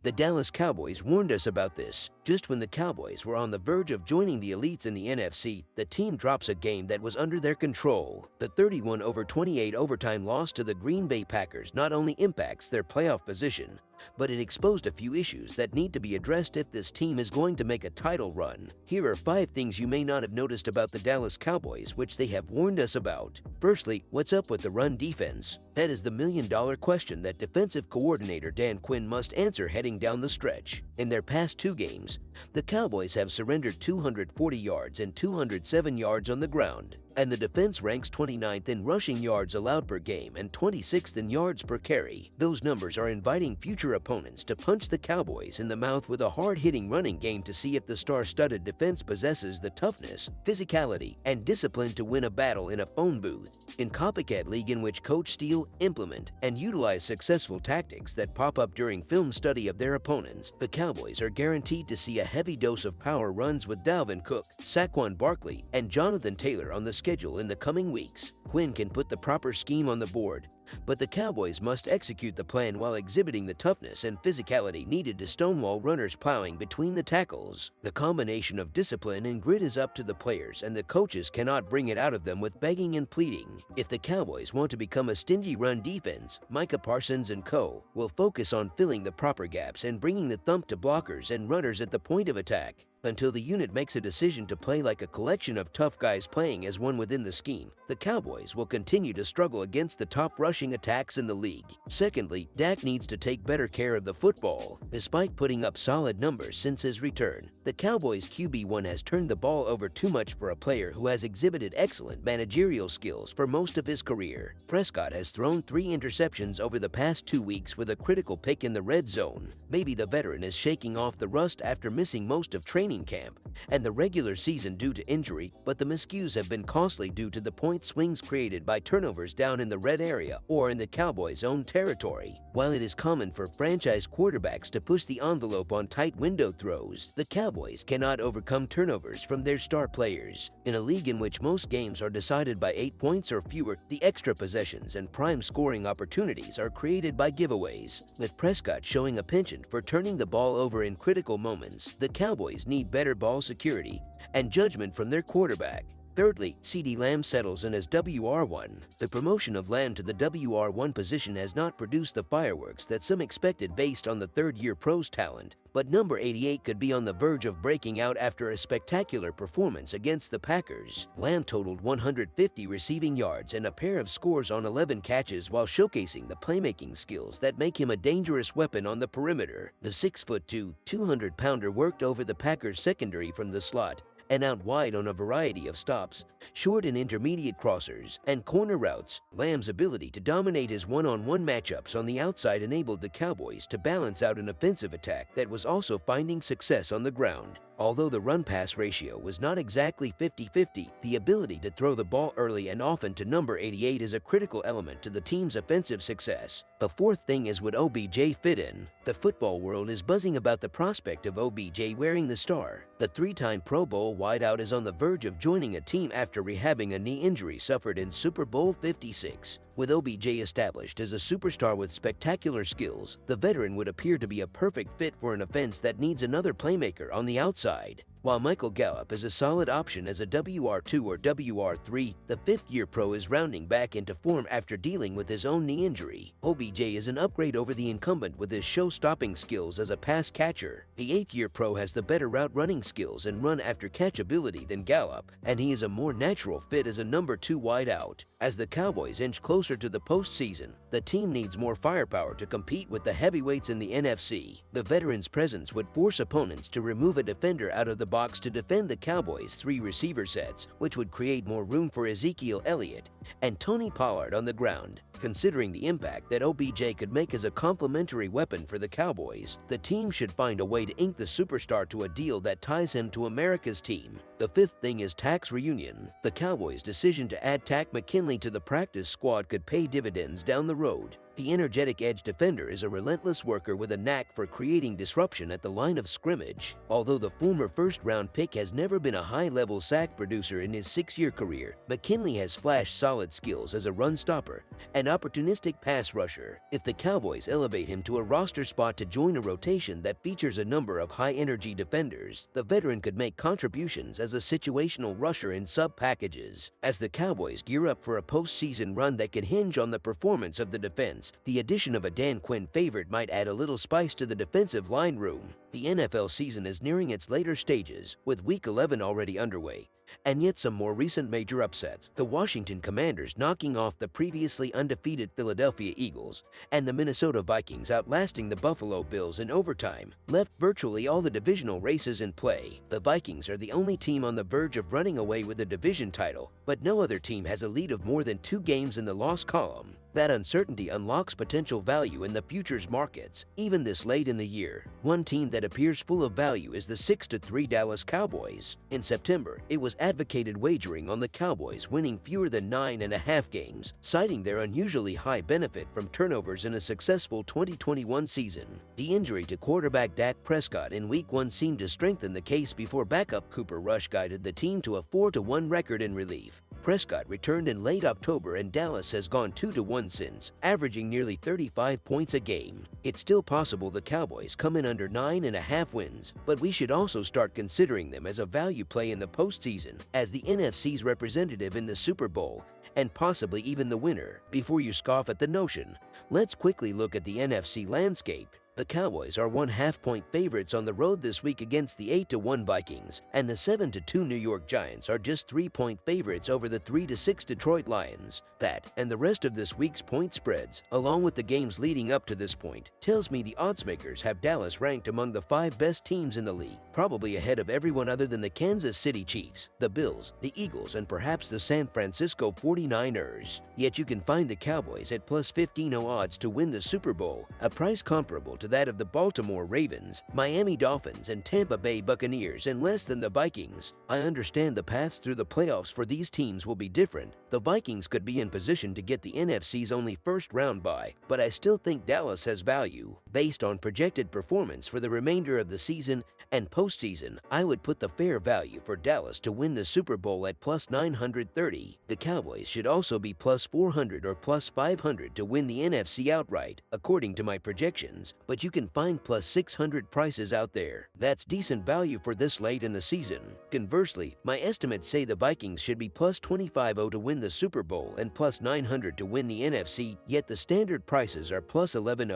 The Dallas Cowboys warned us about this. Just when the Cowboys were on the verge of joining the elites in the NFC, the team drops a game that was under their control. The 31-28 overtime loss to the Green Bay Packers not only impacts their playoff position, but it exposed a few issues that need to be addressed if this team is going to make a title run. Here are 5 things you may not have noticed about the Dallas Cowboys which they have warned us about. Firstly, what's up with the run defense? That is the million-dollar question that defensive coordinator Dan Quinn must answer heading down the stretch. In their past 2 games, the Cowboys have surrendered 240 yards and 207 yards on the ground, and the defense ranks 29th in rushing yards allowed per game and 26th in yards per carry. Those numbers are inviting future opponents to punch the Cowboys in the mouth with a hard-hitting running game to see if the star-studded defense possesses the toughness, physicality, and discipline to win a battle in a phone booth. In copycat league in which coach steal, implement, and utilize successful tactics that pop up during film study of their opponents, the Cowboys are guaranteed to see a heavy dose of power runs with Dalvin Cook, Saquon Barkley, and Jonathan Taylor on the schedule in the coming weeks. Quinn can put the proper scheme on the board, but the Cowboys must execute the plan while exhibiting the toughness and physicality needed to stonewall runners plowing between the tackles. The combination of discipline and grit is up to the players, and the coaches cannot bring it out of them with begging and pleading. If the Cowboys want to become a stingy run defense, Micah Parsons and co. will focus on filling the proper gaps and bringing the thump to blockers and runners at the point of attack. Until the unit makes a decision to play like a collection of tough guys playing as one within the scheme, the Cowboys will continue to struggle against the top rushing attacks in the league. Secondly, Dak needs to take better care of the football. Despite putting up solid numbers since his return, the Cowboys QB1 has turned the ball over too much for a player who has exhibited excellent managerial skills for most of his career. Prescott has thrown 3 interceptions over the past 2 weeks with a critical pick in the red zone. Maybe the veteran is shaking off the rust after missing most of training camp and the regular season due to injury, but the miscues have been costly due to the point swings created by turnovers down in the red area or in the Cowboys' own territory. While it is common for franchise quarterbacks to push the envelope on tight window throws, the Cowboys cannot overcome turnovers from their star players. In a league in which most games are decided by 8 points or fewer, the extra possessions and prime scoring opportunities are created by giveaways. With Prescott showing a penchant for turning the ball over in critical moments, the Cowboys need better ball security and judgment from their quarterback. Thirdly, CeeDee Lamb settles in as WR1. The promotion of Lamb to the WR1 position has not produced the fireworks that some expected based on the third-year pro's talent, but number 88 could be on the verge of breaking out after a spectacular performance against the Packers. Lamb totaled 150 receiving yards and a pair of scores on 11 catches while showcasing the playmaking skills that make him a dangerous weapon on the perimeter. The 6'2", 200-pounder worked over the Packers secondary from the slot and out wide on a variety of stops, short and intermediate crossers, and corner routes. Lamb's ability to dominate his one-on-one matchups on the outside enabled the Cowboys to balance out an offensive attack that was also finding success on the ground. Although the run-pass ratio was not exactly 50-50, the ability to throw the ball early and often to number 88 is a critical element to the team's offensive success. The fourth thing is, would OBJ fit in? The football world is buzzing about the prospect of OBJ wearing the star. The 3-time Pro Bowl wideout is on the verge of joining a team after rehabbing a knee injury suffered in Super Bowl 56. With OBJ established as a superstar with spectacular skills, the veteran would appear to be a perfect fit for an offense that needs another playmaker on the outside. While Michael Gallup is a solid option as a WR2 or WR3, the 5th-year pro is rounding back into form after dealing with his own knee injury. OBJ is an upgrade over the incumbent with his show-stopping skills as a pass catcher. The 8th-year pro has the better route running skills and run-after-catch ability than Gallup, and he is a more natural fit as a number 2 wideout. As the Cowboys inch closer to the postseason, the team needs more firepower to compete with the heavyweights in the NFC. The veteran's presence would force opponents to remove a defender out of the box to defend the Cowboys' 3 receiver sets, which would create more room for Ezekiel Elliott and Tony Pollard on the ground. Considering the impact that OBJ could make as a complementary weapon for the Cowboys, the team should find a way to ink the superstar to a deal that ties him to America's team. The fifth thing is Tac's reunion. The Cowboys' decision to add Tac McKinley to the practice squad could pay dividends down the road. The energetic edge defender is a relentless worker with a knack for creating disruption at the line of scrimmage. Although the former first-round pick has never been a high-level sack producer in his 6-year career, McKinley has flashed solid skills as a run stopper and opportunistic pass rusher. If the Cowboys elevate him to a roster spot to join a rotation that features a number of high-energy defenders, the veteran could make contributions as a situational rusher in sub-packages. As the Cowboys gear up for a postseason run that could hinge on the performance of the defense, the addition of a Dan Quinn favorite might add a little spice to the defensive line room. The NFL season is nearing its later stages, with Week 11 already underway, and yet some more recent major upsets. The Washington Commanders knocking off the previously undefeated Philadelphia Eagles, and the Minnesota Vikings outlasting the Buffalo Bills in overtime, left virtually all the divisional races in play. The Vikings are the only team on the verge of running away with the division title, but no other team has a lead of more than 2 games in the loss column. That uncertainty unlocks potential value in the futures markets, even this late in the year. One team that appears full of value is the 6-3 Dallas Cowboys. In September, it was advocated wagering on the Cowboys winning fewer than 9.5 games, citing their unusually high benefit from turnovers in a successful 2021 season. The injury to quarterback Dak Prescott in Week 1 seemed to strengthen the case before backup Cooper Rush guided the team to a 4-1 record in relief. Prescott returned in late October and Dallas has gone 2-1 since, averaging nearly 35 points a game. It's still possible the Cowboys come in under 9.5 wins, but we should also start considering them as a value play in the postseason, as the NFC's representative in the Super Bowl, and possibly even the winner. Before you scoff at the notion, let's quickly look at the NFC landscape. The Cowboys are 1/2-point favorites on the road this week against the 8-1 Vikings, and the 7-2 New York Giants are just 3-point favorites over the 3-6 Detroit Lions. That, and the rest of this week's point spreads, along with the games leading up to this point, tells me the oddsmakers have Dallas ranked among the 5 best teams in the league, probably ahead of everyone other than the Kansas City Chiefs, the Bills, the Eagles, and perhaps the San Francisco 49ers. Yet you can find the Cowboys at plus 15 odds to win the Super Bowl, a price comparable to that of the Baltimore Ravens, Miami Dolphins, and Tampa Bay Buccaneers, and less than the Vikings. I understand the paths through the playoffs for these teams will be different. The Vikings could be in position to get the NFC's only first-round bye, but I still think Dallas has value. Based on projected performance for the remainder of the season and postseason, I would put the fair value for Dallas to win the Super Bowl at plus 930. The Cowboys should also be plus 400 or plus 500 to win the NFC outright, according to my projections, but you can find plus 600 prices out there. That's decent value for this late in the season. Conversely, my estimates say the Vikings should be plus 25 to win the Super Bowl and plus 900 to win the NFC, yet the standard prices are plus 11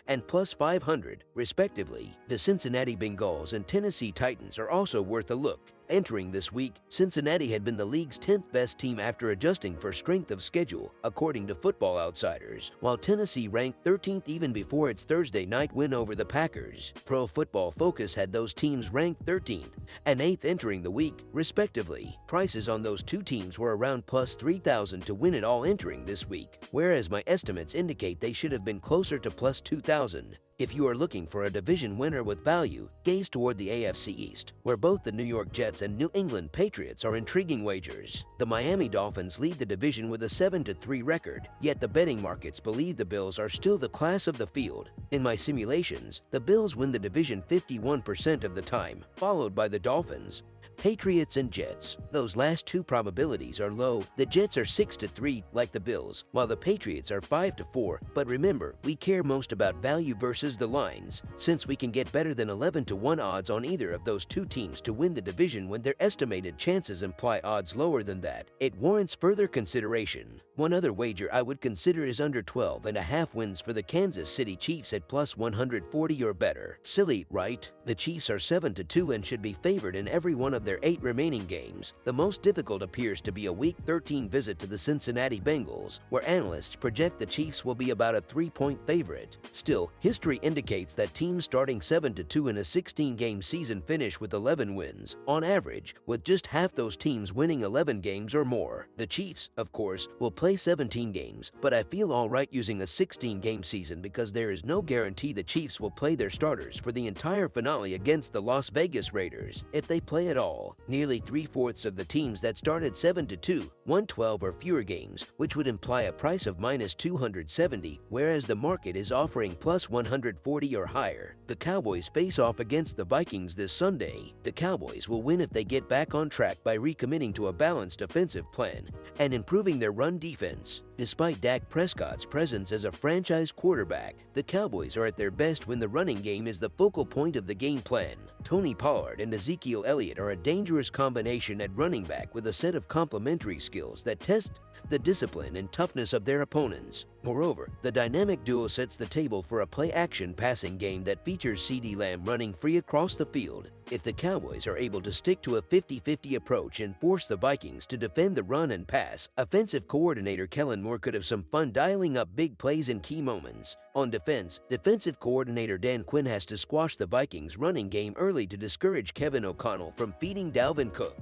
and plus 500, respectively. The Cincinnati Bengals and Tennessee Titans are also worth a look. Entering this week, Cincinnati had been the league's 10th best team after adjusting for strength of schedule, according to Football Outsiders, while Tennessee ranked 13th even before its Thursday night win over the Packers. Pro Football Focus had those teams ranked 13th and 8th entering the week, respectively. Prices on those two teams were around plus 3,000 to win it all entering this week, whereas my estimates indicate they should have been closer to plus 2,000. If you are looking for a division winner with value, gaze toward the AFC East, where both the New York Jets and New England Patriots are intriguing wagers. The Miami Dolphins lead the division with a 7-3 record, yet the betting markets believe the Bills are still the class of the field. In my simulations, the Bills win the division 51% of the time, followed by the Dolphins, Patriots, and Jets. Those last two probabilities are low. The Jets are 6-3 like the Bills, while the Patriots are 5-4. But remember, we care most about value versus the lines, since we can get better than 11-1 odds on either of those two teams to win the division when their estimated chances imply odds lower than that. It warrants further consideration. One other wager I would consider is under 12.5 wins for the Kansas City Chiefs at plus 140 or better. Silly, right? The Chiefs are 7-2 and should be favored in every one of their 8 remaining games. The most difficult appears to be a Week 13 visit to the Cincinnati Bengals, where analysts project the Chiefs will be about a 3-point favorite. Still, history indicates that teams starting 7-2 in a 16-game season finish with 11 wins, on average, with just half those teams winning 11 games or more. The Chiefs, of course, will play 17 games, but I feel alright using a 16-game season because there is no guarantee the Chiefs will play their starters for the entire finale against the Las Vegas Raiders, if they play at all. overall, nearly 3/4 of the teams that started 7-2 won 12 or fewer games, which would imply a price of -270, whereas the market is offering +140 or higher. The Cowboys face off against the Vikings this Sunday. The Cowboys will win if they get back on track by recommitting to a balanced offensive plan and improving their run defense. Despite Dak Prescott's presence as a franchise quarterback, the Cowboys are at their best when the running game is the focal point of the game plan. Tony Pollard and Ezekiel Elliott are a dangerous combination at running back with a set of complementary skills that test the discipline and toughness of their opponents. Moreover, the dynamic duo sets the table for a play-action passing game that features CeeDee Lamb running free across the field. If the Cowboys are able to stick to a 50-50 approach and force the Vikings to defend the run and pass, offensive coordinator Kellen Moore could have some fun dialing up big plays in key moments. On defense, defensive coordinator Dan Quinn has to squash the Vikings' running game early to discourage Kevin O'Connell from feeding Dalvin Cook.